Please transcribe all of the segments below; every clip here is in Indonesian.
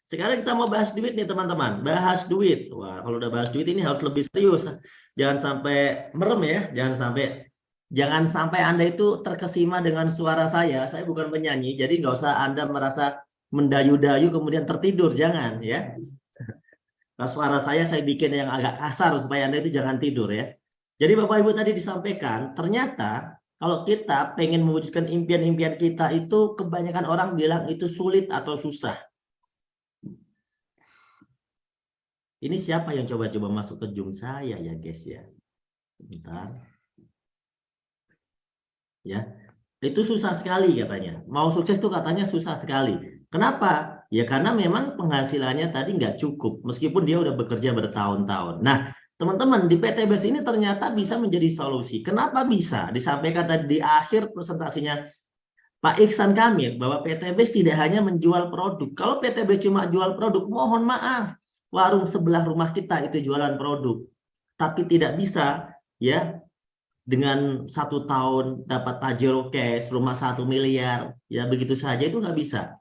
Sekarang kita mau bahas duit nih teman-teman. Bahas duit. Wah, kalau udah bahas duit ini harus lebih serius. Jangan sampai merem ya. Jangan sampai Anda itu terkesima dengan suara saya. Saya bukan penyanyi, jadi nggak usah Anda merasa mendayu-dayu kemudian tertidur. Jangan ya. Nah, suara saya bikin yang agak kasar supaya Anda itu jangan tidur ya. Jadi Bapak Ibu tadi disampaikan, ternyata kalau kita pengen mewujudkan impian-impian kita itu kebanyakan orang bilang itu sulit atau susah. Ini siapa yang coba-coba masuk ke Zoom saya ya guys ya. Bentar. Ya, itu susah sekali katanya. Mau sukses tuh katanya susah sekali. Kenapa? Ya karena memang penghasilannya tadi nggak cukup, meskipun dia udah bekerja bertahun-tahun. Nah, teman-teman di PTBS ini ternyata bisa menjadi solusi. Kenapa bisa? Disampaikan tadi di akhir presentasinya Pak Iksan Kamil bahwa PTBS tidak hanya menjual produk. Kalau PTBS cuma jual produk, mohon maaf, warung sebelah rumah kita itu jualan produk, tapi tidak bisa ya dengan 1 tahun dapat Pajero cash, rumah 1 miliar, ya begitu saja itu nggak bisa.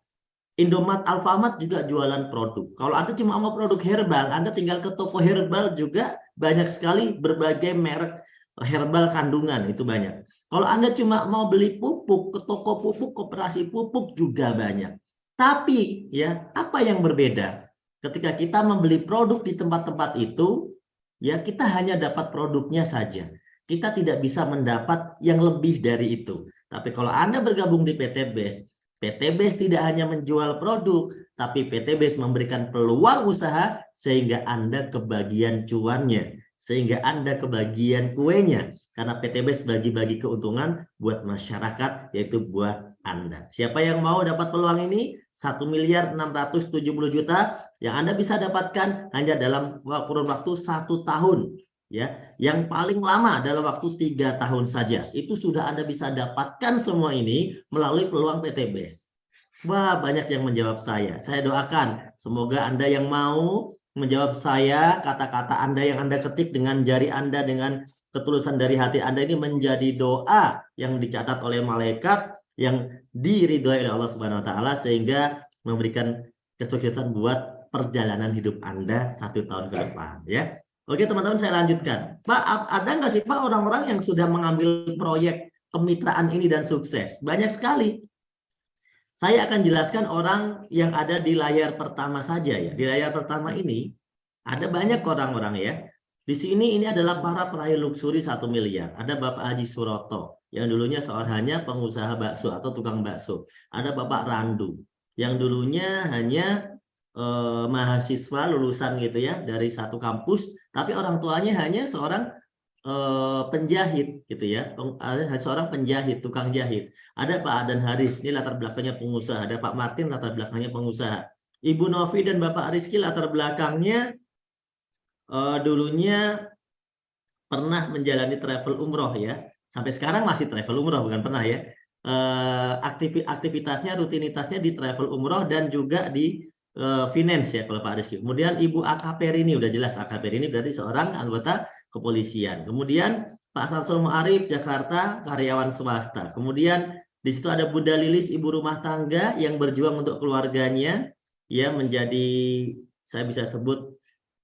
Indomaret, Alfamart juga jualan produk. Kalau Anda cuma mau produk herbal, Anda tinggal ke toko herbal juga banyak sekali berbagai merek herbal kandungan, itu banyak. Kalau Anda cuma mau beli pupuk, ke toko pupuk, koperasi pupuk juga banyak. Tapi ya, apa yang berbeda? Ketika kita membeli produk di tempat-tempat itu, ya kita hanya dapat produknya saja. Kita tidak bisa mendapat yang lebih dari itu. Tapi kalau Anda bergabung di PTBS, PTBS tidak hanya menjual produk, tapi PTBS memberikan peluang usaha sehingga Anda kebagian cuannya, sehingga Anda kebagian kuenya. Karena PTBS bagi-bagi keuntungan buat masyarakat, yaitu buat Anda. Siapa yang mau dapat peluang ini? 1.670.000.000 yang Anda bisa dapatkan hanya dalam kurun waktu 1 tahun. Ya, yang paling lama dalam waktu 3 tahun saja. Itu sudah Anda bisa dapatkan semua ini melalui peluang PTBS. Wah, banyak yang menjawab saya. Saya doakan semoga Anda yang mau menjawab saya, kata-kata Anda yang Anda ketik dengan jari Anda, dengan ketulusan dari hati Anda ini menjadi doa yang dicatat oleh malaikat, yang diridhoi oleh Allah Subhanahu wa taala, sehingga memberikan kesuksesan buat perjalanan hidup Anda 1 tahun ke depan ya. Oke teman-teman, saya lanjutkan. Pak, ada nggak sih Pak orang-orang yang sudah mengambil proyek kemitraan ini dan sukses? Banyak sekali. Saya akan jelaskan orang yang ada di layar pertama saja ya. Di layar pertama ini ada banyak orang-orang ya. Di sini ini adalah para peraih luksuri 1 miliar. Ada Bapak Haji Suroto yang dulunya hanya pengusaha bakso atau tukang bakso. Ada Bapak Randu yang dulunya hanya mahasiswa lulusan gitu ya dari satu kampus, tapi orang tuanya hanya seorang penjahit gitu ya, ada seorang penjahit, tukang jahit. Ada Pak Adan Haris, ini latar belakangnya pengusaha. Ada Pak Martin, latar belakangnya pengusaha. Ibu Novi dan Bapak Rizky latar belakangnya dulunya pernah menjalani travel umroh ya. Sampai sekarang masih travel umroh, bukan pernah ya. Aktivitasnya, rutinitasnya di travel umroh dan juga di finance ya kalau Pak Rizky. Kemudian Ibu AKP ini udah jelas, AKP ini berarti seorang anggota kepolisian. Kemudian Pak Samsul Ma'arif Jakarta, karyawan swasta. Kemudian di situ ada Bunda Lilis, ibu rumah tangga yang berjuang untuk keluarganya, ya menjadi, saya bisa sebut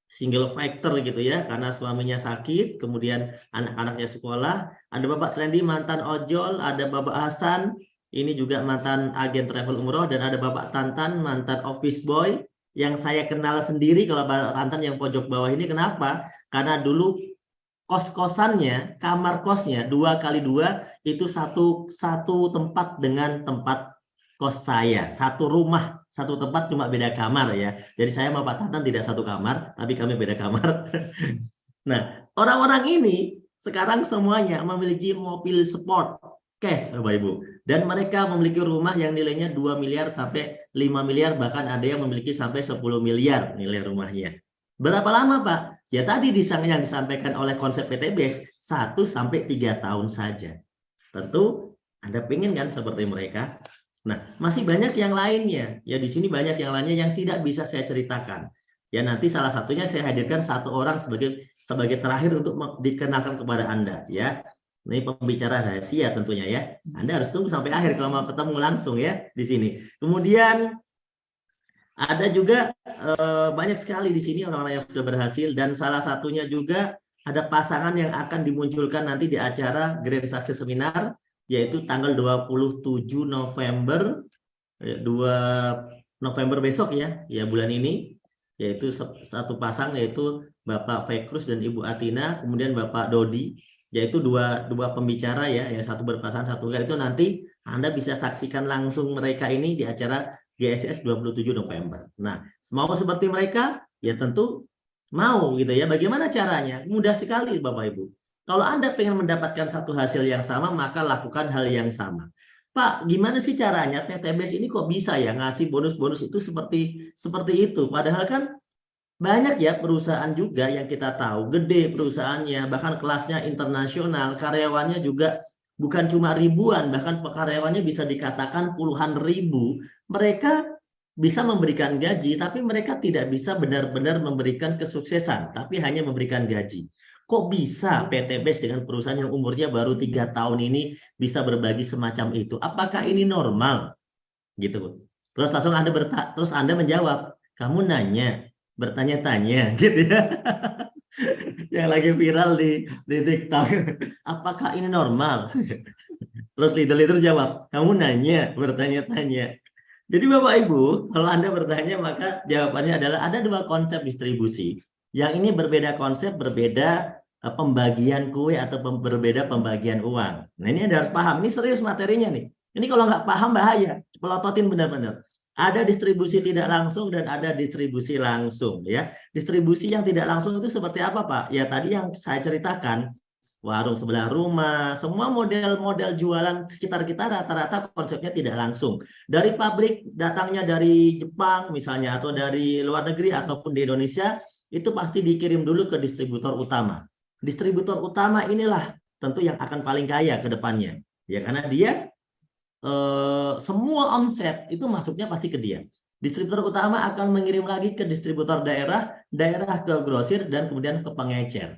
single factor gitu ya, karena suaminya sakit, kemudian anak-anaknya sekolah. Ada Bapak Trendy mantan ojol, ada Bapak Hasan, ini juga mantan agen travel umroh, dan ada Bapak Tantan mantan office boy yang saya kenal sendiri. Kalau Bapak Tantan yang pojok bawah ini, kenapa? Karena dulu kos-kosannya, kamar kosnya 2x2 itu satu tempat dengan tempat kos saya, satu rumah, satu tempat, cuma beda kamar ya. Jadi saya sama Pak Tantan tidak satu kamar, tapi kami beda kamar. Nah, orang-orang ini sekarang semuanya memiliki mobil sport cash, Bapak Ibu. Dan mereka memiliki rumah yang nilainya 2 miliar sampai 5 miliar, bahkan ada yang memiliki sampai 10 miliar nilai rumahnya. Berapa lama, Pak? Ya tadi yang disampaikan oleh konsep PTBS, 1-3 tahun saja. Tentu Anda pengen kan seperti mereka? Nah, masih banyak yang lainnya. Ya, di sini banyak yang lainnya yang tidak bisa saya ceritakan. Ya, nanti salah satunya saya hadirkan satu orang sebagai terakhir untuk dikenalkan kepada Anda. Ya, ini pembicara rahasia tentunya ya. Anda harus tunggu sampai akhir kalau mau ketemu langsung ya di sini. Kemudian Ada juga banyak sekali di sini orang-orang yang sudah berhasil, dan salah satunya juga ada pasangan yang akan dimunculkan nanti di acara Grand Success Seminar, yaitu tanggal 27 November, 2 November besok ya bulan ini, yaitu satu pasang, yaitu Bapak Fekrus dan Ibu Atina, kemudian Bapak Dodi, yaitu dua pembicara ya, yang satu berpasangan satu enggak. Itu nanti Anda bisa saksikan langsung mereka ini di acara GSS 27 November. Nah, mau seperti mereka ya tentu mau gitu ya. Bagaimana caranya? Mudah sekali Bapak Ibu. Kalau Anda ingin mendapatkan satu hasil yang sama, maka lakukan hal yang sama. Pak, gimana sih caranya PTBS ini kok bisa ya ngasih bonus-bonus itu seperti itu? Padahal kan banyak ya perusahaan juga yang kita tahu, gede perusahaannya, bahkan kelasnya internasional, karyawannya juga bukan cuma ribuan, bahkan karyawannya bisa dikatakan puluhan ribu. Mereka bisa memberikan gaji, tapi mereka tidak bisa benar-benar memberikan kesuksesan, tapi hanya memberikan gaji. Kok bisa PTBS dengan perusahaan yang umurnya baru 3 tahun ini bisa berbagi semacam itu? Apakah ini normal? Gitu, Bu. Terus langsung terus Anda menjawab, kamu nanya, bertanya-tanya, gitu ya. Yang lagi viral di TikTok. Apakah ini normal? Terus leader-leader jawab, kamu nanya, bertanya-tanya. Jadi Bapak Ibu, kalau Anda bertanya maka jawabannya adalah ada dua konsep distribusi. Yang ini berbeda konsep, berbeda pembagian kue atau berbeda pembagian uang. Nah ini Anda harus paham, ini serius materinya nih. Ini kalau nggak paham bahaya, pelototin benar-benar. Ada distribusi tidak langsung dan ada distribusi langsung ya. Distribusi yang tidak langsung itu seperti apa Pak? Ya tadi yang saya ceritakan, warung sebelah rumah, semua model-model jualan sekitar kita rata-rata konsepnya tidak langsung. Dari pabrik datangnya dari Jepang misalnya, atau dari luar negeri ataupun di Indonesia, itu pasti dikirim dulu ke distributor utama. Distributor utama inilah tentu yang akan paling kaya ke depannya. Ya karena dia semua omset itu masuknya pasti ke dia. Distributor utama akan mengirim lagi ke distributor daerah, daerah ke grosir, dan kemudian ke pengecer.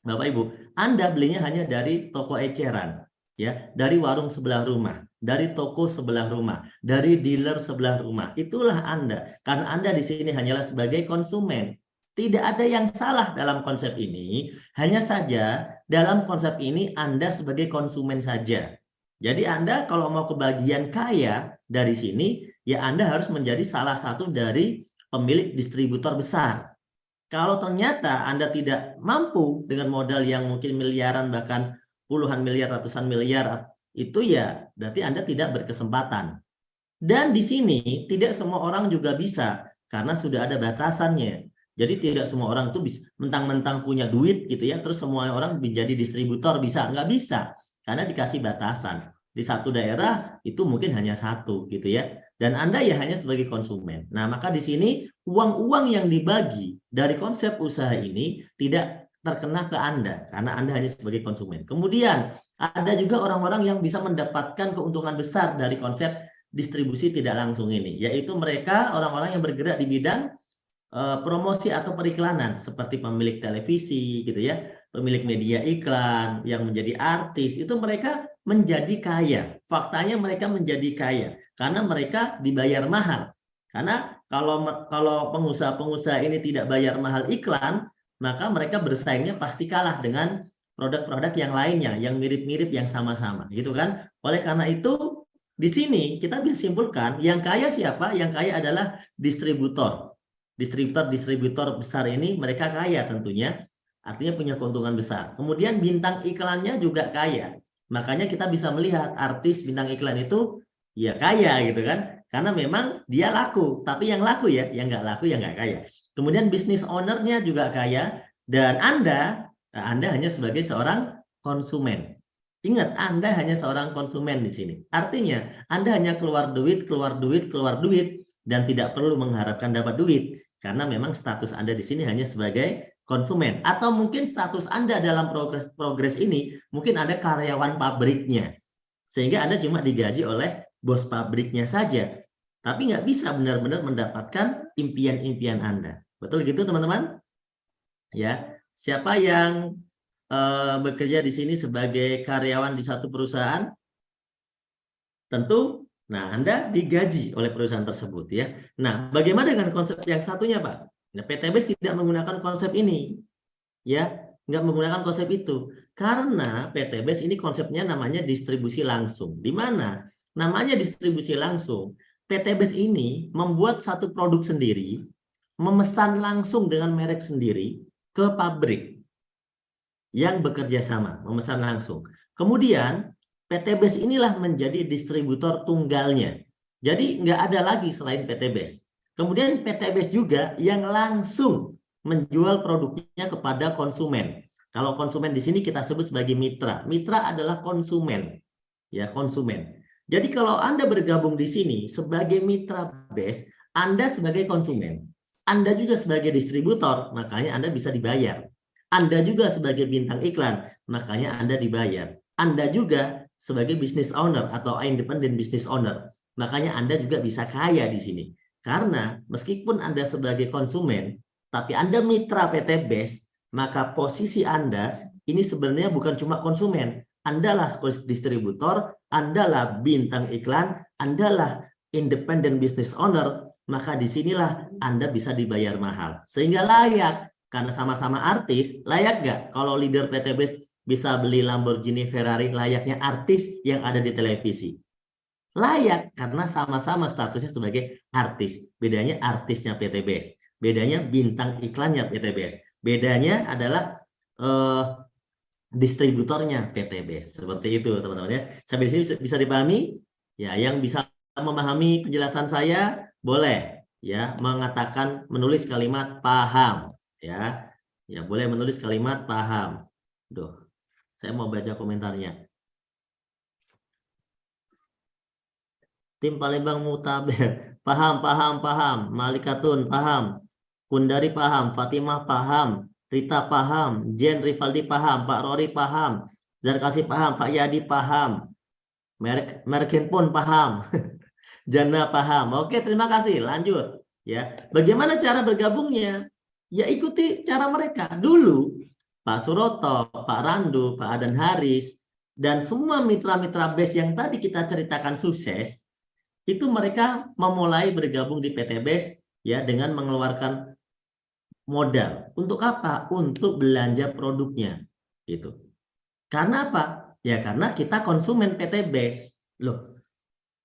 Bapak Ibu, Anda belinya hanya dari toko eceran, ya, dari warung sebelah rumah, dari toko sebelah rumah, dari dealer sebelah rumah. Itulah Anda, karena Anda di sini hanyalah sebagai konsumen. Tidak ada yang salah dalam konsep ini, hanya saja dalam konsep ini Anda sebagai konsumen saja. Jadi Anda kalau mau kebagian kaya dari sini, ya Anda harus menjadi salah satu dari pemilik distributor besar. Kalau ternyata Anda tidak mampu dengan modal yang mungkin miliaran, bahkan puluhan miliar, ratusan miliar, itu ya berarti Anda tidak berkesempatan. Dan di sini tidak semua orang juga bisa, karena sudah ada batasannya. Jadi tidak semua orang tuh bisa mentang-mentang punya duit gitu ya, terus semua orang menjadi distributor bisa. Nggak bisa, karena dikasih batasan. Di satu daerah itu mungkin hanya satu gitu ya. Dan Anda ya hanya sebagai konsumen. Nah, maka di sini uang-uang yang dibagi dari konsep usaha ini tidak terkena ke Anda, karena Anda hanya sebagai konsumen. Kemudian ada juga orang-orang yang bisa mendapatkan keuntungan besar dari konsep distribusi tidak langsung ini, yaitu mereka orang-orang yang bergerak di bidang promosi atau periklanan, seperti pemilik televisi gitu ya, pemilik media iklan, yang menjadi artis, itu mereka menjadi kaya. Faktanya mereka menjadi kaya karena mereka dibayar mahal. Karena kalau pengusaha-pengusaha ini tidak bayar mahal iklan, maka mereka bersaingnya pasti kalah dengan produk-produk yang lainnya, yang mirip-mirip, yang sama-sama, gitu kan? Oleh karena itu, di sini kita bisa simpulkan yang kaya siapa? Yang kaya adalah distributor. Distributor besar ini mereka kaya tentunya, artinya punya keuntungan besar. Kemudian bintang iklannya juga kaya. Makanya kita bisa melihat artis bintang iklan itu ya kaya gitu kan. Karena memang dia laku, tapi yang laku ya, yang nggak laku ya nggak kaya. Kemudian bisnis ownernya juga kaya, dan Anda hanya sebagai seorang konsumen. Ingat, Anda hanya seorang konsumen di sini. Artinya, Anda hanya keluar duit, keluar duit, keluar duit, dan tidak perlu mengharapkan dapat duit. Karena memang status Anda di sini hanya sebagai konsumen. Atau mungkin status Anda dalam progres ini, mungkin ada karyawan pabriknya. Sehingga Anda cuma digaji oleh bos pabriknya saja. Tapi nggak bisa benar-benar mendapatkan impian-impian Anda. Betul gitu teman-teman? Ya, siapa yang bekerja di sini sebagai karyawan di satu perusahaan? Tentu Nah, Anda digaji oleh perusahaan tersebut ya. Nah, bagaimana dengan konsep yang satunya, Pak? Nah, PTBS tidak menggunakan konsep ini, ya, nggak menggunakan konsep itu. Karena PTBS ini konsepnya namanya distribusi langsung. Di mana namanya distribusi langsung, PTBS ini membuat satu produk sendiri, memesan langsung dengan merek sendiri ke pabrik yang bekerja sama, memesan langsung. Kemudian PTBS inilah menjadi distributor tunggalnya. Jadi nggak ada lagi selain PTBS. Kemudian PTBS juga yang langsung menjual produknya kepada konsumen. Kalau konsumen di sini kita sebut sebagai mitra. Mitra adalah konsumen, ya konsumen. Jadi kalau Anda bergabung di sini sebagai mitra BES, Anda sebagai konsumen, Anda juga sebagai distributor, makanya Anda bisa dibayar. Anda juga sebagai bintang iklan, makanya Anda dibayar. Anda juga sebagai business owner atau independent business owner, makanya Anda juga bisa kaya di sini. Karena meskipun Anda sebagai konsumen, tapi Anda mitra PTBS, maka posisi Anda ini sebenarnya bukan cuma konsumen. Anda lah distributor, Anda lah bintang iklan, Anda lah independent business owner, maka disinilah Anda bisa dibayar mahal. Sehingga layak. Karena sama-sama artis, layak nggak kalau leader PTBS bisa beli Lamborghini, Ferrari, layaknya artis yang ada di televisi? Layak, karena sama-sama statusnya sebagai artis. Bedanya artisnya PTBS. Bedanya bintang iklannya PTBS. Bedanya adalah distributornya PTBS. Seperti itu, teman-teman ya. Sampai di sini bisa dipahami? Ya, yang bisa memahami penjelasan saya, boleh ya mengatakan, menulis kalimat paham. Ya, ya boleh menulis kalimat paham. Duh, saya mau baca komentarnya. Tim Palembang Mutaber, paham, paham, paham. Malikatun, paham. Kundari paham, Fatimah paham, Rita paham, Jen Rivaldi paham, Pak Rory paham, Zarkasi paham, Pak Yadi paham, merek handphone paham, Jana paham. Oke, terima kasih. Lanjut. Ya, bagaimana cara bergabungnya? Ya ikuti cara mereka. Dulu Pak Suroto, Pak Randu, Pak Adan Haris, dan semua mitra-mitra BES yang tadi kita ceritakan sukses, itu mereka memulai bergabung di PT BES ya dengan mengeluarkan modal. Untuk apa? Untuk belanja produknya. Gitu. Karena apa? Ya karena kita konsumen PT BES. Loh,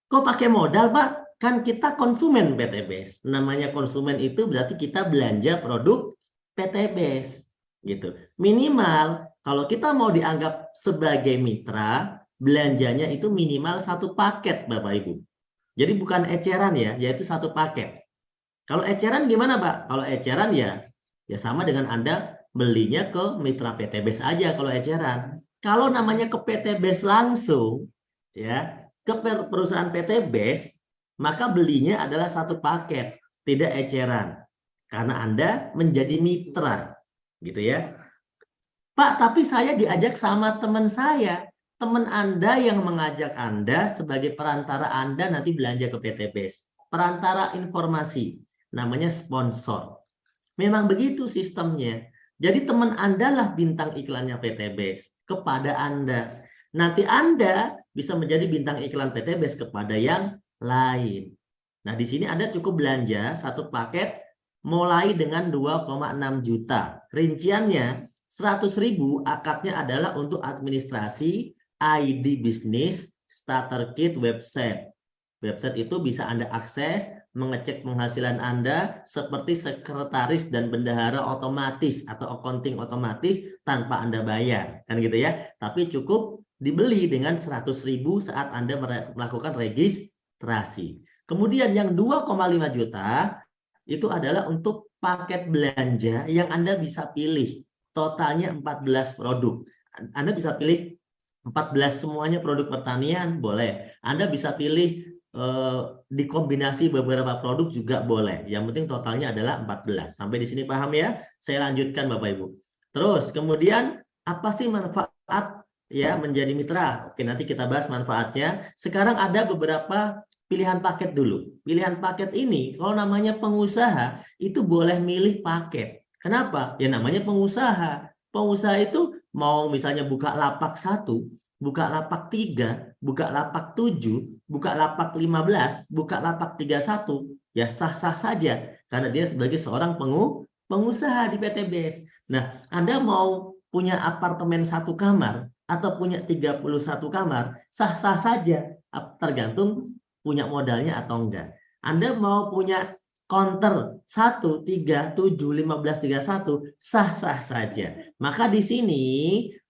kok pakai modal, Pak? Kan kita konsumen PT BES. Namanya konsumen itu berarti kita belanja produk PT BES. Gitu. Minimal kalau kita mau dianggap sebagai mitra, belanjanya itu minimal satu paket, Bapak Ibu. Jadi bukan eceran ya, yaitu satu paket. Kalau eceran gimana, Pak? Kalau eceran ya sama dengan Anda belinya ke mitra PTBS aja kalau eceran. Kalau namanya ke PTBS langsung, ya ke perusahaan PTBS, maka belinya adalah satu paket, tidak eceran. Karena Anda menjadi mitra, gitu ya. Pak, tapi saya diajak sama teman saya. Teman Anda yang mengajak Anda sebagai perantara Anda nanti belanja ke PTBS. Perantara informasi, namanya sponsor. Memang begitu sistemnya. Jadi teman Anda lah bintang iklannya PTBS kepada Anda. Nanti Anda bisa menjadi bintang iklan PTBS kepada yang lain. Nah, di sini Anda cukup belanja satu paket mulai dengan 2,6 juta. Rinciannya 100.000 akadnya adalah untuk administrasi, ID bisnis, starter kit, website. Website itu bisa Anda akses, mengecek penghasilan Anda seperti sekretaris dan bendahara otomatis atau accounting otomatis tanpa Anda bayar. Kan gitu ya. Tapi cukup dibeli dengan 100.000 saat Anda melakukan registrasi. Kemudian yang 2,5 juta itu adalah untuk paket belanja yang Anda bisa pilih. Totalnya 14 produk. Anda bisa pilih 14 semuanya produk pertanian, boleh. Anda bisa pilih dikombinasi beberapa produk juga boleh. Yang penting totalnya adalah 14. Sampai di sini paham ya? Saya lanjutkan Bapak Ibu. Terus kemudian apa sih manfaat ya menjadi mitra? Oke, nanti kita bahas manfaatnya. Sekarang ada beberapa pilihan paket dulu. Pilihan paket ini kalau namanya pengusaha itu boleh milih paket. Kenapa? Ya namanya pengusaha. Pengusaha itu mau misalnya buka lapak 1, buka lapak 3, buka lapak 7, buka lapak 15, buka lapak 31, ya sah-sah saja karena dia sebagai seorang pengusaha di PTBS. Nah, Anda mau punya apartemen 1 kamar atau punya 31 kamar, sah-sah saja, tergantung punya modalnya atau enggak. Anda mau punya counter 1, 3, 7, 15, 31, sah-sah saja. Maka di sini,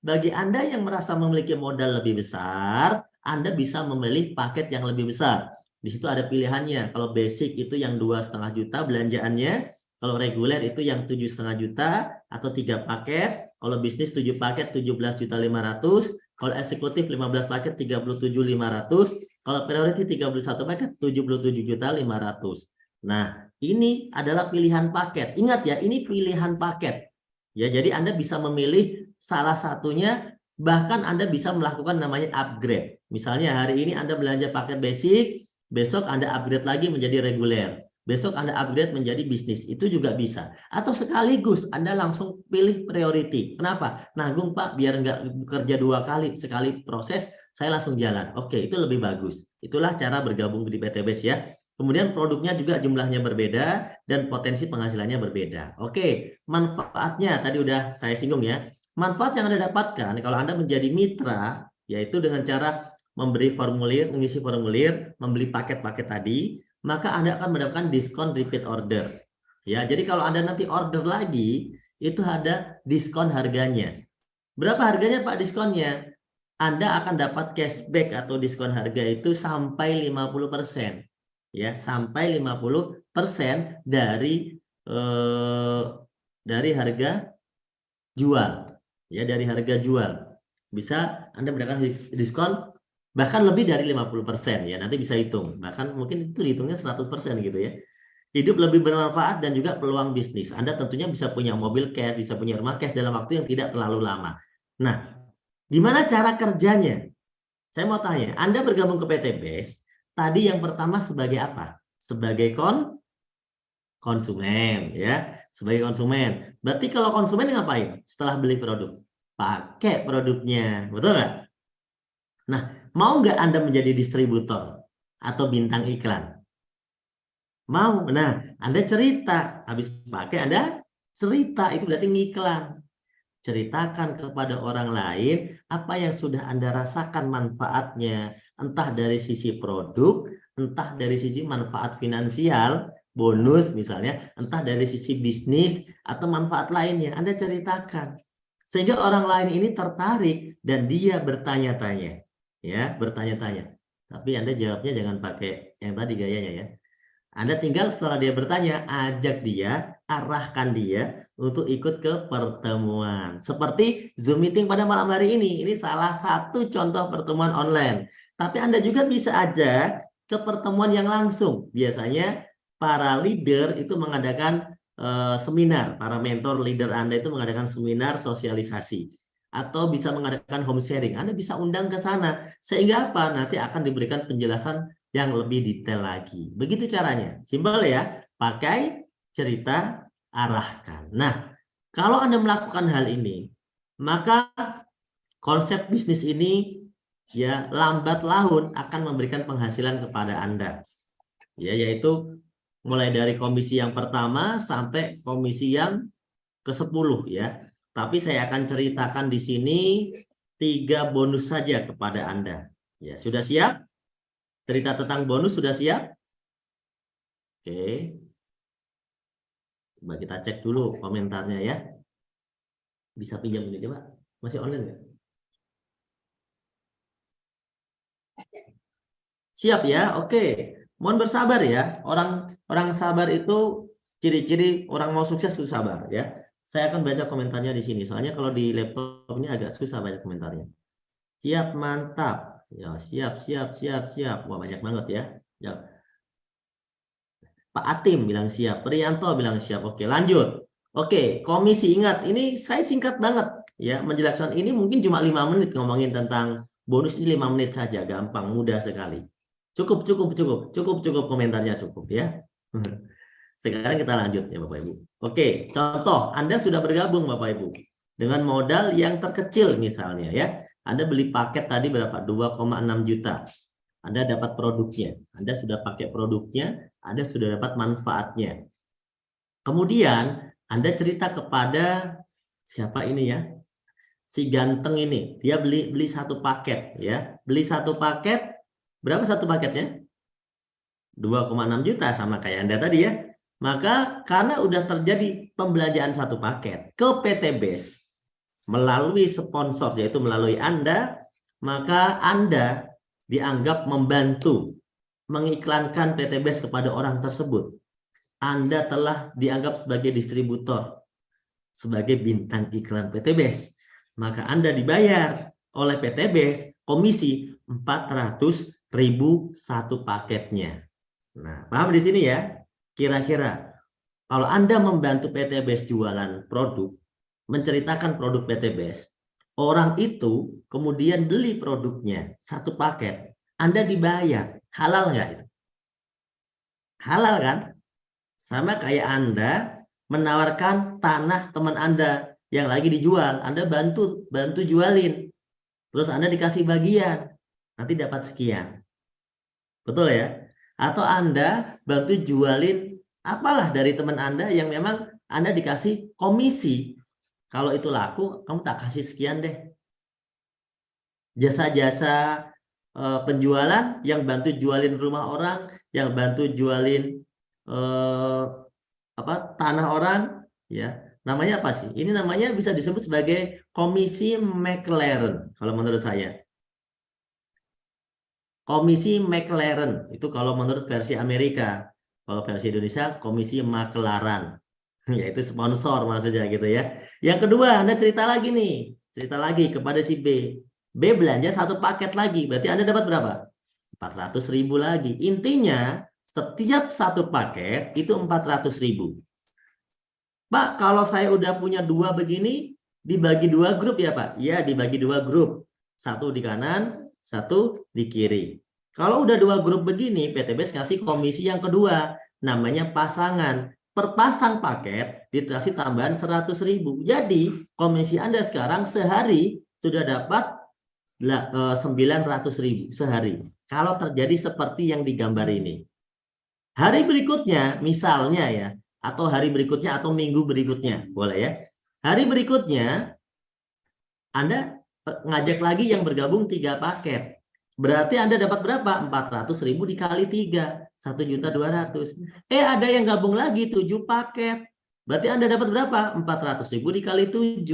bagi Anda yang merasa memiliki modal lebih besar, Anda bisa memilih paket yang lebih besar. Di situ ada pilihannya. Kalau basic itu yang 2,5 juta belanjaannya, kalau reguler itu yang 7,5 juta atau 3 paket. Kalau bisnis 7 paket 17.500.000. Kalau eksekutif 15 paket 37.500. Kalau priority 31 paket 77.500.000. Nah, ini adalah pilihan paket. Ingat ya, ini pilihan paket. Ya, jadi Anda bisa memilih salah satunya, bahkan Anda bisa melakukan namanya upgrade. Misalnya hari ini Anda belanja paket basic, besok Anda upgrade lagi menjadi reguler. Besok Anda upgrade menjadi bisnis, itu juga bisa. Atau sekaligus Anda langsung pilih priority. Kenapa? Nanggung Pak, biar nggak bekerja 2 kali, sekali proses saya langsung jalan. Oke, itu lebih bagus. Itulah cara bergabung di PTBS ya. Kemudian produknya juga jumlahnya berbeda dan potensi penghasilannya berbeda. Oke, manfaatnya tadi udah saya singgung ya. Manfaat yang Anda dapatkan kalau Anda menjadi mitra, yaitu dengan cara memberi formulir, mengisi formulir, membeli paket-paket tadi, maka Anda akan mendapatkan diskon repeat order. Ya, jadi kalau Anda nanti order lagi, itu ada diskon harganya. Berapa harganya Pak diskonnya? Anda akan dapat cashback atau diskon harga itu sampai 50%. Ya, sampai 50% dari harga jual. Ya, dari harga jual. Bisa Anda mendapatkan diskon bahkan lebih dari 50% ya. Nanti bisa hitung. Bahkan mungkin itu dihitungnya 100% gitu ya. Hidup lebih bermanfaat dan juga peluang bisnis. Anda tentunya bisa punya mobil cash, bisa punya rumah cash dalam waktu yang tidak terlalu lama. Nah, gimana cara kerjanya? Saya mau tanya, Anda bergabung ke PTBS, tadi yang pertama sebagai apa? Sebagai konsumen, ya. Sebagai konsumen. Berarti kalau konsumen ngapain setelah beli produk? Pakai produknya, betul nggak? Nah, mau nggak Anda menjadi distributor atau bintang iklan? Mau. Nah, Anda cerita. Habis pakai Anda cerita. Itu berarti ngiklan. Ceritakan kepada orang lain apa yang sudah Anda rasakan manfaatnya. Entah dari sisi produk, entah dari sisi manfaat finansial, bonus misalnya, entah dari sisi bisnis atau manfaat lainnya. Anda ceritakan. Sehingga orang lain ini tertarik dan dia bertanya-tanya. Ya, bertanya-tanya. Tapi Anda jawabnya jangan pakai yang tadi gayanya ya. Anda tinggal setelah dia bertanya, ajak dia, arahkan dia untuk ikut ke pertemuan. Seperti Zoom meeting pada malam hari ini. Ini salah satu contoh pertemuan online. Tapi Anda juga bisa ajak ke pertemuan yang langsung. Biasanya para leader itu mengadakan seminar. Para mentor leader Anda itu mengadakan seminar sosialisasi. Atau bisa mengadakan home sharing. Anda bisa undang ke sana. Sehingga apa? Nanti akan diberikan penjelasan yang lebih detail lagi. Begitu caranya. Simpel ya. Pakai, cerita, arahkan. Nah, kalau Anda melakukan hal ini, maka konsep bisnis ini ya lambat laun akan memberikan penghasilan kepada Anda. Ya, yaitu mulai dari komisi yang pertama sampai komisi yang ke-10 ya. Tapi saya akan ceritakan di sini 3 bonus saja kepada Anda. Ya, sudah siap? Cerita tentang bonus sudah siap? Oke. Coba kita cek dulu komentarnya ya. Bisa pinjam ini coba. Masih online nggak? Siap ya? Oke. Mohon bersabar ya. Orang sabar itu ciri-ciri orang mau sukses itu sabar ya. Saya akan baca komentarnya di sini. Soalnya kalau di laptop ini agak susah baca komentarnya. Siap, mantap. Ya, siap. Wah, banyak banget ya. Ya. Pak Atim bilang siap, Prianto bilang siap. Oke, lanjut. Oke, komisi ingat, ini saya singkat banget ya menjelaskan ini mungkin cuma 5 menit ngomongin tentang bonus ini 5 menit saja, gampang, mudah sekali. Cukup komentarnya cukup ya. Sekarang kita lanjut ya Bapak Ibu. Oke, contoh Anda sudah bergabung Bapak Ibu dengan modal yang terkecil misalnya ya. Anda beli paket tadi berapa? 2,6 juta. Anda dapat produknya, Anda sudah pakai produknya, Anda sudah dapat manfaatnya. Kemudian Anda cerita kepada siapa ini ya? Si ganteng ini, dia beli satu paket ya. Beli satu paket, berapa satu paketnya? 2,6 juta sama kayak Anda tadi ya. Maka karena udah terjadi pembelanjaan satu paket ke PT BES melalui sponsor yaitu melalui Anda, maka Anda dianggap membantu mengiklankan PT BES kepada orang tersebut. Anda telah dianggap sebagai distributor, sebagai bintang iklan PT BES. Maka Anda dibayar oleh PT BES komisi 400.000 satu paketnya. Nah, paham di sini ya? Kira-kira kalau Anda membantu PT BES jualan produk, menceritakan produk PT BES, orang itu kemudian beli produknya satu paket, Anda dibayar. Halal nggak itu? Halal kan? Sama kayak Anda menawarkan tanah teman Anda yang lagi dijual, Anda bantu jualin. Terus Anda dikasih bagian, nanti dapat sekian. Betul ya? Atau Anda bantu jualin apalah dari teman Anda yang memang Anda dikasih komisi. Kalau itu laku, kamu tak kasih sekian deh. Jasa-jasa penjualan yang bantu jualin rumah orang, yang bantu jualin tanah orang, ya namanya apa sih? Ini namanya bisa disebut sebagai komisi McLaren kalau menurut saya. Komisi McLaren itu kalau menurut versi Amerika. Kalau versi Indonesia komisi Maklaran. Yaitu sponsor maksudnya gitu ya. Yang kedua, Anda cerita lagi nih. Cerita lagi kepada si B. B belanja satu paket lagi. Berarti Anda dapat berapa? 400.000 lagi. Intinya setiap satu paket itu 400.000. Pak, kalau saya udah punya dua begini, dibagi dua grup ya Pak? Ya, dibagi dua grup. Satu di kanan, satu di kiri. Kalau udah dua grup begini, PT BES kasih komisi yang kedua, namanya pasangan. Per pasang paket dikasih tambahan 100.000. Jadi komisi Anda sekarang sehari sudah dapat 900.000 sehari. Kalau terjadi seperti yang digambar ini. Hari berikutnya, misalnya ya, atau hari berikutnya atau minggu berikutnya, boleh ya. Hari berikutnya, Anda ngajak lagi yang bergabung 3 paket. Berarti Anda dapat berapa? 400.000 dikali 3, 1.200.000. Ada yang gabung lagi 7 paket. Berarti Anda dapat berapa? 400.000 dikali 7,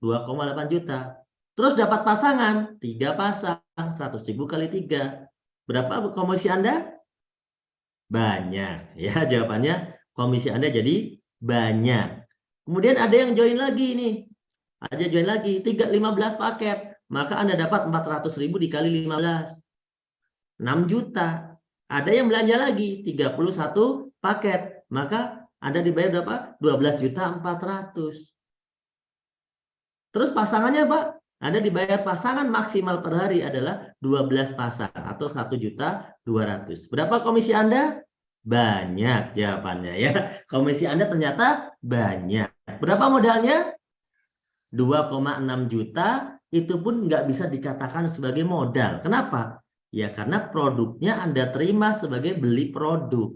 2,8 juta. Terus dapat pasangan, 3 pasang, 100.000 kali 3. Berapa komisi Anda? Banyak. Ya, jawabannya komisi Anda jadi banyak. Kemudian ada yang join lagi nih. Ada join lagi 15 paket. Maka Anda dapat 400.000 dikali 15. 6 juta. Ada yang belanja lagi 31 paket. Maka Anda dibayar berapa? 12.400.000. Terus pasangannya Pak? Anda dibayar pasangan maksimal per hari adalah 12 pasang atau 1.200.000. Berapa komisi Anda? Banyak jawabannya ya. Komisi Anda ternyata banyak. Berapa modalnya? 2,6 juta, itu pun nggak bisa dikatakan sebagai modal. Kenapa? Ya karena produknya Anda terima sebagai beli produk.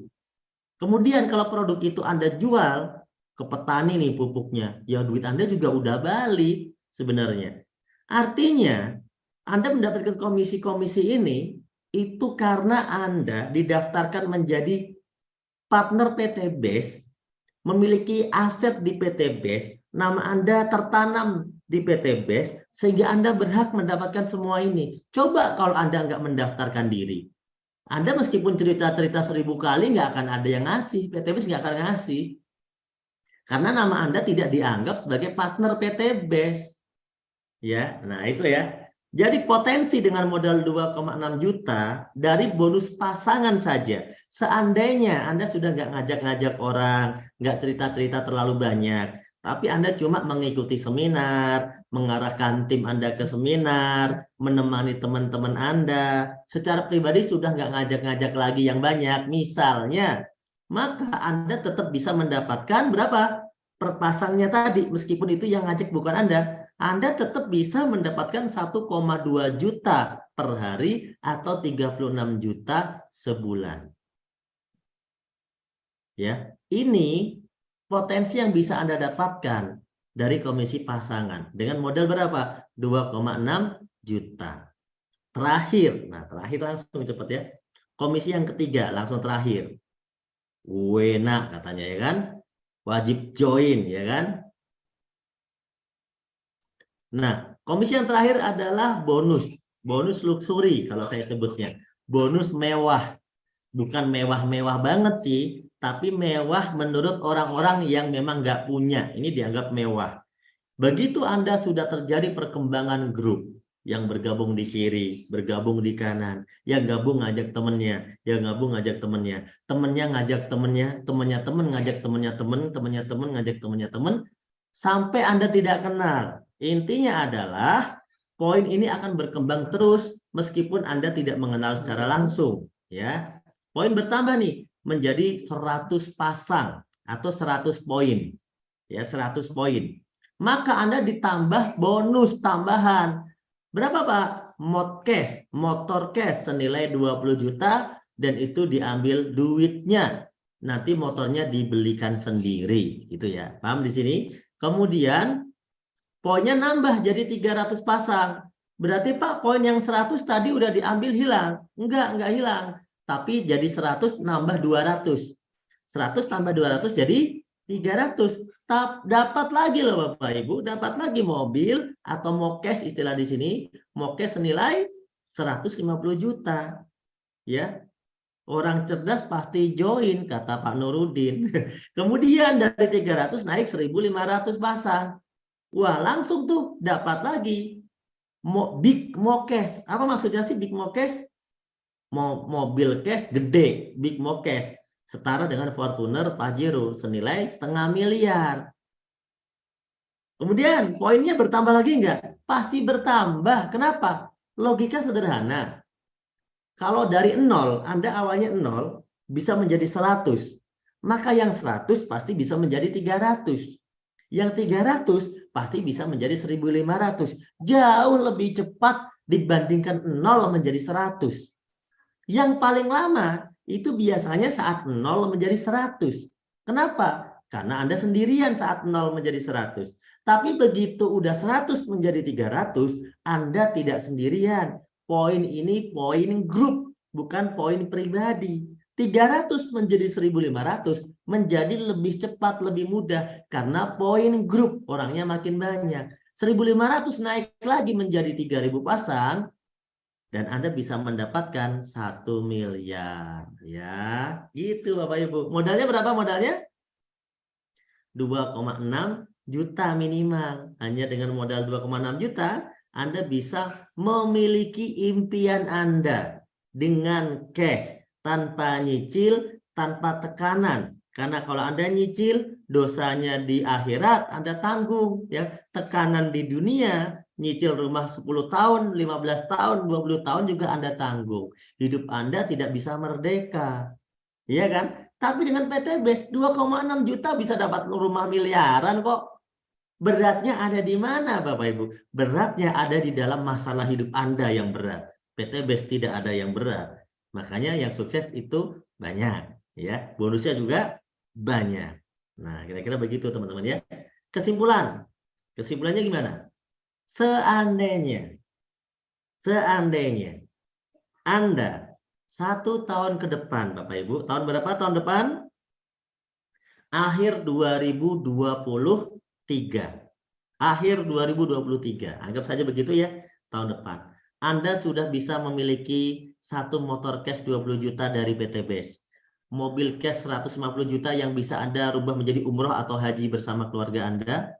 Kemudian kalau produk itu Anda jual ke petani nih pupuknya, ya duit Anda juga udah balik sebenarnya. Artinya Anda mendapatkan komisi-komisi ini itu karena Anda didaftarkan menjadi partner PT BES, memiliki aset di PT BES, nama Anda tertanam di PT BES, sehingga Anda berhak mendapatkan semua ini. Coba kalau Anda nggak mendaftarkan diri. Anda meskipun cerita-cerita 1000 kali nggak akan ada yang ngasih, PT BES nggak akan ngasih. Karena nama Anda tidak dianggap sebagai partner PT BES. Ya, nah itu ya. Jadi potensi dengan modal 2,6 juta dari bonus pasangan saja. Seandainya Anda sudah nggak ngajak-ngajak orang, nggak cerita-cerita terlalu banyak, tapi Anda cuma mengikuti seminar, mengarahkan tim Anda ke seminar, menemani teman-teman Anda, secara pribadi sudah nggak ngajak-ngajak lagi yang banyak, misalnya, maka Anda tetap bisa mendapatkan berapa? Per pasangnya tadi, meskipun itu yang ngajak bukan Anda, Anda tetap bisa mendapatkan 1,2 juta per hari atau 36 juta sebulan. Ya, ini potensi yang bisa Anda dapatkan dari komisi pasangan dengan modal berapa? 2,6 juta. Terakhir, nah terakhir langsung cepat ya. Komisi yang ketiga langsung terakhir. Wena katanya ya kan, wajib join ya kan. Nah, komisi yang terakhir adalah bonus luxury kalau saya sebutnya, bonus mewah. Bukan mewah-mewah banget sih, tapi mewah menurut orang-orang yang memang nggak punya. Ini dianggap mewah. Begitu Anda sudah terjadi perkembangan grup, yang bergabung di kiri, bergabung di kanan, yang gabung ngajak temennya, yang gabung ngajak temennya, temennya ngajak temennya, temennya temen ngajak temennya temen, temennya temen ngajak temennya temen, sampai Anda tidak kenal. Intinya adalah poin ini akan berkembang terus meskipun Anda tidak mengenal secara langsung, ya. Poin bertambah nih menjadi 100 pasang atau 100 poin. Ya, 100 poin. Maka Anda ditambah bonus tambahan. Berapa, Pak? Motor cash senilai 20 juta dan itu diambil duitnya. Nanti motornya dibelikan sendiri, gitu ya. Paham di sini? Kemudian poinnya nambah jadi 300 pasang. Berarti Pak, poin yang 100 tadi udah diambil hilang. Enggak hilang. Tapi jadi 100 nambah 200. 100 tambah 200 jadi 300. Dapat lagi loh Bapak Ibu, dapat lagi mobil atau mokes istilah di sini, mokes senilai 150 juta. Ya. Orang cerdas pasti join kata Pak Nurudin. Kemudian dari 300 naik 1.500 pasang. Wah, langsung tuh dapat lagi big mokes. Apa maksudnya sih big mokes? Mobil cash gede, big mokes, setara dengan Fortuner Pajero senilai 0,5 miliar. Kemudian poinnya bertambah lagi enggak? Pasti bertambah. Kenapa? Logika sederhana. Kalau dari 0, Anda awalnya 0, bisa menjadi 100. Maka yang 100 pasti bisa menjadi 300. Yang 300 pasti bisa menjadi 1.500. Jauh lebih cepat dibandingkan 0 menjadi 100. Yang paling lama itu biasanya saat 0 menjadi 100. Kenapa? Karena Anda sendirian saat 0 menjadi 100. Tapi begitu udah 100 menjadi 300, Anda tidak sendirian. Poin ini poin grup, bukan poin pribadi. 300 menjadi 1.500 menjadi lebih cepat, lebih mudah karena poin grup orangnya makin banyak. 1.500 naik lagi menjadi 3.000 pasang dan Anda bisa mendapatkan 1 miliar. Ya, gitu Bapak Ibu. Modalnya berapa modalnya? 2,6 juta minimal. Hanya dengan modal 2,6 juta, Anda bisa memiliki impian Anda dengan cash, tanpa nyicil, tanpa tekanan. Karena kalau Anda nyicil, dosanya di akhirat Anda tanggung. Ya, tekanan di dunia, nyicil rumah 10 tahun, 15 tahun, 20 tahun juga Anda tanggung. Hidup Anda tidak bisa merdeka. Iya kan? Tapi dengan PTBS 2,6 juta bisa dapat rumah miliaran kok. Beratnya ada di mana Bapak Ibu? Beratnya ada di dalam masalah hidup Anda yang berat. PTBS tidak ada yang berat. Makanya yang sukses itu banyak, ya. Bonusnya juga banyak. Nah, kira-kira begitu teman-teman ya. Kesimpulan. Kesimpulannya gimana? Seandainya Anda 1 tahun ke depan, Bapak Ibu, tahun berapa tahun depan? Akhir 2023. Akhir 2023. Anggap saja begitu ya, tahun depan. Anda sudah bisa memiliki 1 motor cash 20 juta dari PTBS. Mobil cash 150 juta yang bisa Anda rubah menjadi umroh atau haji bersama keluarga Anda.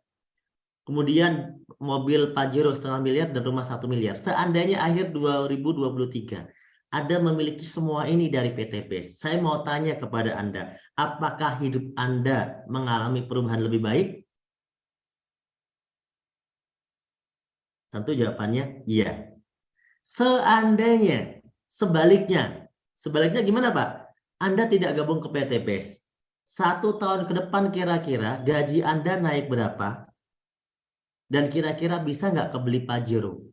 Kemudian mobil Pajero 0,5 miliar dan rumah 1 miliar. Seandainya akhir 2023 Anda memiliki semua ini dari PTBS, saya mau tanya kepada Anda, apakah hidup Anda mengalami perubahan lebih baik? Tentu jawabannya iya. Seandainya sebaliknya gimana Pak? Anda tidak gabung ke PTBS. 1 tahun ke depan kira-kira gaji Anda naik berapa? Dan kira-kira bisa nggak kebeli Pajero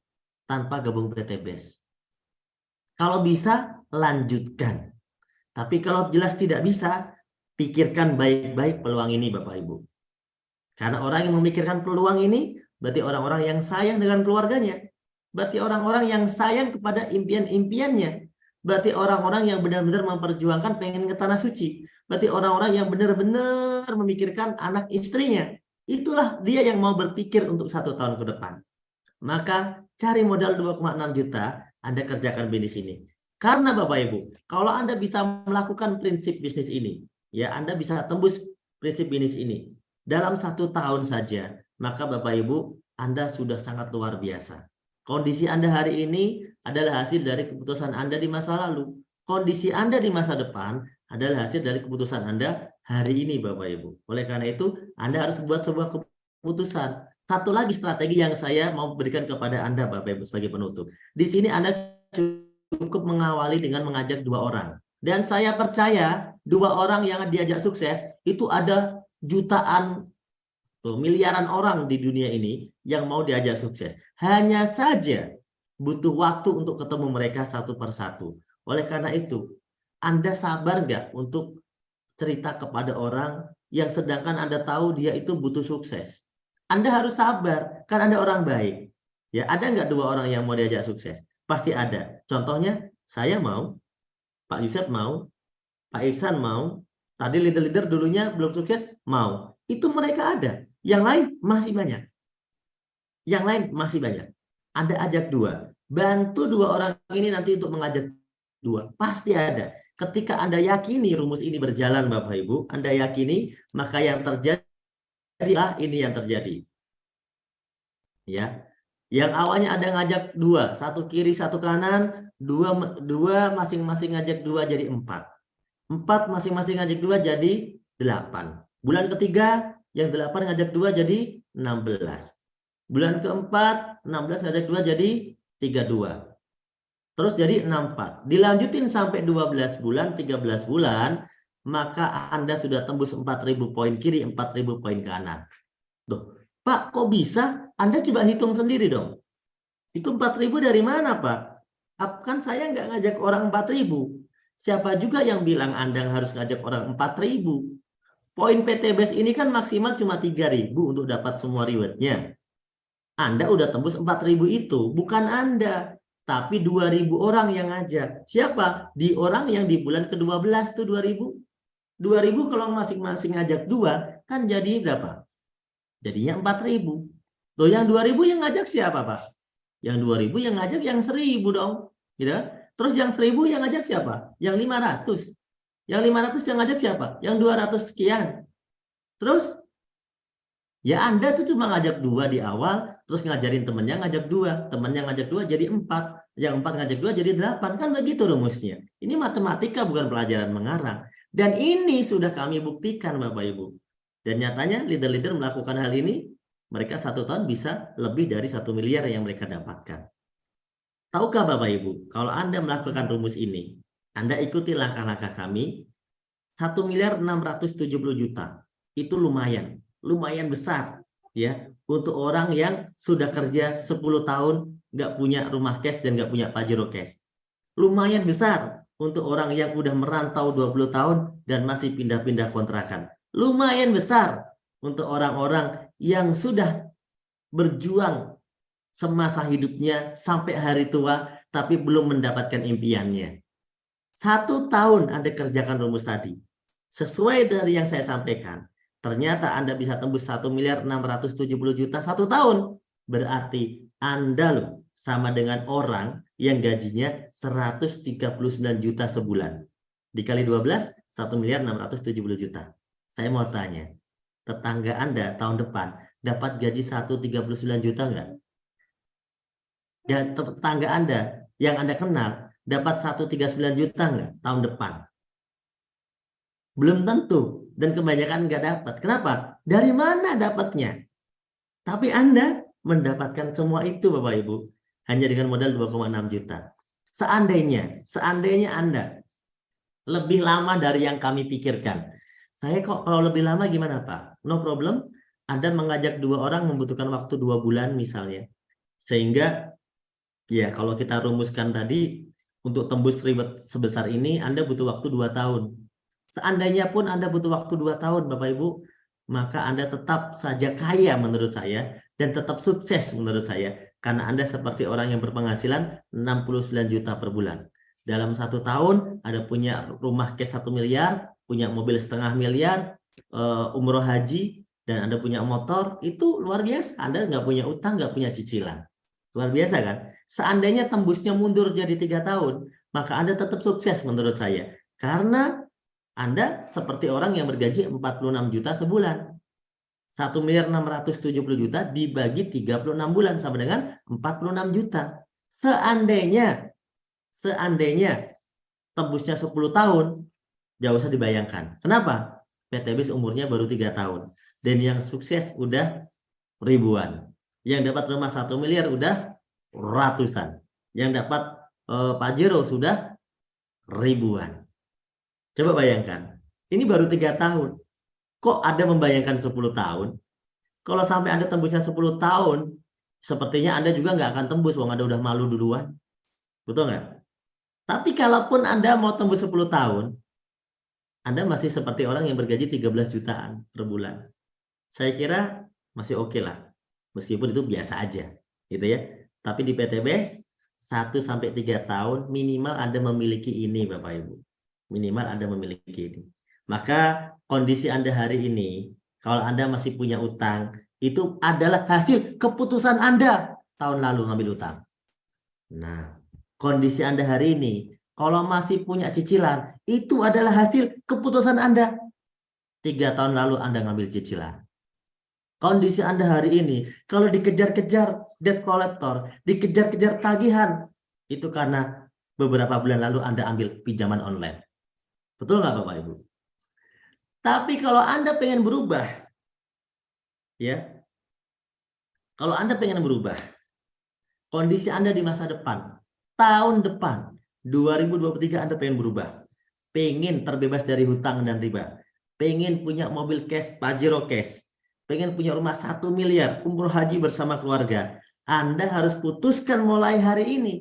tanpa gabung PTBS? Kalau bisa, lanjutkan. Tapi kalau jelas tidak bisa, pikirkan baik-baik peluang ini Bapak Ibu. Karena orang yang memikirkan peluang ini, berarti orang-orang yang sayang dengan keluarganya. Berarti orang-orang yang sayang kepada impian-impiannya. Berarti orang-orang yang benar-benar memperjuangkan pengen ke tanah suci. Berarti orang-orang yang benar-benar memikirkan anak istrinya. Itulah dia yang mau berpikir untuk 1 tahun ke depan. Maka cari modal 2,6 juta, Anda kerjakan bisnis ini. Karena Bapak Ibu, kalau Anda bisa melakukan prinsip bisnis ini, ya Anda bisa tembus prinsip bisnis ini dalam 1 tahun saja, maka Bapak Ibu, Anda sudah sangat luar biasa. Kondisi Anda hari ini adalah hasil dari keputusan Anda di masa lalu. Kondisi Anda di masa depan adalah hasil dari keputusan Anda hari ini Bapak Ibu. Oleh karena itu, Anda harus buat sebuah keputusan. Satu lagi strategi yang saya mau berikan kepada Anda Bapak Ibu sebagai penutup. Di sini Anda cukup mengawali dengan mengajak 2 orang. Dan saya percaya 2 orang yang diajak sukses itu ada jutaan, miliaran orang di dunia ini yang mau diajak sukses. Hanya saja butuh waktu untuk ketemu mereka satu persatu. Oleh karena itu, Anda sabar nggak untuk cerita kepada orang yang sedangkan Anda tahu dia itu butuh sukses? Anda harus sabar, kan Anda orang baik. Ya, ada nggak 2 orang yang mau diajak sukses? Pasti ada. Contohnya, saya mau, Pak Yusuf mau, Pak Ihsan mau, tadi leader-leader dulunya belum sukses, mau. Itu mereka ada. Yang lain masih banyak. Yang lain masih banyak. Anda ajak 2. Bantu 2 orang ini nanti untuk mengajak 2. Pasti ada. Ketika Anda yakini rumus ini berjalan Bapak Ibu, Anda yakini, maka yang terjadi adalah ini yang terjadi. Ya. Yang awalnya ada ngajak 2, 1 kiri, 1 kanan, 2 masing-masing ngajak 2 jadi 4. 4 masing-masing ngajak 2 jadi 8. Bulan ketiga yang 8 ngajak 2 jadi 16. Bulan keempat 16 ngajak 2 jadi 32. Terus jadi 64. Dilanjutin sampai 12 bulan, 13 bulan, maka Anda sudah tembus 4.000 poin kiri, 4.000 poin kanan. Tuh, Pak, kok bisa? Anda coba hitung sendiri dong. Itu 4.000 dari mana, Pak? Kan saya nggak ngajak orang 4.000. Siapa juga yang bilang Anda harus ngajak orang 4.000? Poin PTBS ini kan maksimal cuma 3.000 untuk dapat semua rewardnya. Anda udah tembus 4.000 itu, bukan Anda. Tapi 2.000 orang yang ngajak. Siapa? Di orang yang di bulan ke-12 tuh 2.000. 2.000 kalau masing-masing ngajak 2, kan jadi berapa? Jadinya 4.000. Loh, yang 2.000 yang ngajak siapa, Pak? Yang 2.000 yang ngajak yang 1.000 dong. Gitu. Terus yang 1.000 yang ngajak siapa? Yang 500. Yang 500 yang ngajak siapa? Yang 200 sekian. Terus ya Anda tuh cuma ngajak 2 di awal, terus ngajarin temennya ngajak 2, temennya ngajak 2 jadi 4, yang 4 ngajak 2 jadi 8, kan begitu rumusnya. Ini matematika bukan pelajaran mengarang. Dan ini sudah kami buktikan Bapak Ibu. Dan nyatanya leader-leader melakukan hal ini, mereka 1 tahun bisa lebih dari 1 miliar yang mereka dapatkan. Tahukah Bapak Ibu, kalau Anda melakukan rumus ini, Anda ikuti langkah-langkah kami, 1.670 juta, itu lumayan besar ya untuk orang yang sudah kerja 10 tahun nggak punya rumah cash dan nggak punya Pajero cash. Lumayan besar untuk orang yang udah merantau 20 tahun dan masih pindah-pindah kontrakan. Lumayan besar untuk orang-orang yang sudah berjuang semasa hidupnya sampai hari tua tapi belum mendapatkan impiannya. 1 tahun Anda kerjakan rumus tadi. Sesuai dari yang saya sampaikan, ternyata Anda bisa tembus 1.670 juta 1 tahun. Berarti Anda loh sama dengan orang yang gajinya 139 juta sebulan. Dikali 12, 1.670 juta. Saya mau tanya, tetangga Anda tahun depan dapat gaji 139 juta enggak? Dan tetangga Anda yang Anda kenal dapat 139 juta enggak tahun depan? Belum tentu. Dan kebanyakan nggak dapat. Kenapa? Dari mana dapatnya? Tapi Anda mendapatkan semua itu Bapak Ibu hanya dengan modal 2,6 juta. Seandainya Anda lebih lama dari yang kami pikirkan. Saya kok kalau lebih lama gimana Pak? No problem. Anda mengajak 2 orang membutuhkan waktu 2 bulan misalnya. Sehingga ya kalau kita rumuskan tadi, untuk tembus ribet sebesar ini Anda butuh waktu 2 tahun. Seandainya pun Anda butuh waktu 2 tahun Bapak Ibu, maka Anda tetap saja kaya menurut saya dan tetap sukses menurut saya. Karena Anda seperti orang yang berpenghasilan 69 juta per bulan. Dalam 1 tahun Anda punya rumah cash 1 miliar, punya mobil setengah miliar, umroh haji, dan Anda punya motor, itu luar biasa. Anda nggak punya utang, nggak punya cicilan. Luar biasa kan? Seandainya tembusnya mundur jadi 3 tahun, maka Anda tetap sukses menurut saya. Karena Anda seperti orang yang bergaji 46 juta sebulan. 1.670.000.000 dibagi 36 bulan sama dengan 46 juta. Seandainya tembusnya 10 tahun, jauh usah dibayangkan. Kenapa? PTBS umurnya baru 3 tahun. Dan yang sukses udah ribuan. Yang dapat rumah 1 miliar udah ratusan. Yang dapat Pajero sudah ribuan. Coba bayangkan. Ini baru 3 tahun. Kok Anda membayangkan 10 tahun? Kalau sampai Anda tembusnya 10 tahun, sepertinya Anda juga nggak akan tembus, wong Anda udah malu duluan. Betul nggak? Tapi kalaupun Anda mau tembus 10 tahun, Anda masih seperti orang yang bergaji 13 jutaan per bulan. Saya kira masih oke lah. Meskipun itu biasa aja, gitu ya. Tapi di PTBS 1-3 tahun minimal Anda memiliki ini, Bapak Ibu. Minimal Anda memiliki ini. Maka kondisi Anda hari ini, kalau Anda masih punya utang, itu adalah hasil keputusan Anda tahun lalu ngambil utang. Nah, kondisi Anda hari ini, kalau masih punya cicilan, itu adalah hasil keputusan Anda. 3 tahun lalu Anda ngambil cicilan. Kondisi Anda hari ini, kalau dikejar-kejar debt collector, dikejar-kejar tagihan, itu karena beberapa bulan lalu Anda ambil pinjaman online. Betul nggak Bapak Ibu? Tapi kalau Anda pengen berubah, ya, kalau Anda pengen berubah, kondisi Anda di masa depan, tahun depan, 2023 Anda pengen berubah, pengen terbebas dari hutang dan riba, pengen punya mobil cash, Pajero cash, pengen punya rumah 1 miliar, umroh haji bersama keluarga, Anda harus putuskan mulai hari ini.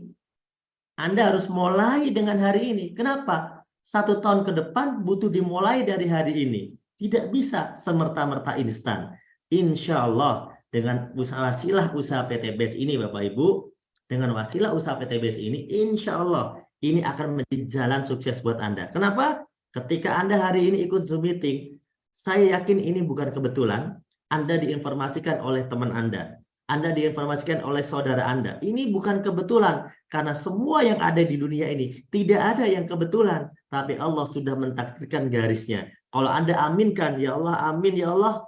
Anda harus mulai dengan hari ini. Kenapa? 1 tahun ke depan butuh dimulai dari hari ini. Tidak bisa semerta-merta instan. Insya Allah dengan wasilah usaha PTBS ini Bapak Ibu, dengan wasilah usaha PTBS ini, insya Allah ini akan menjadi jalan sukses buat Anda. Kenapa? Ketika Anda hari ini ikut Zoom meeting, saya yakin ini bukan kebetulan. Anda diinformasikan oleh teman Anda. Anda diinformasikan oleh saudara Anda. Ini bukan kebetulan. Karena semua yang ada di dunia ini tidak ada yang kebetulan. Tapi Allah sudah mentakdirkan garisnya. Kalau Anda aminkan, ya Allah, amin, ya Allah.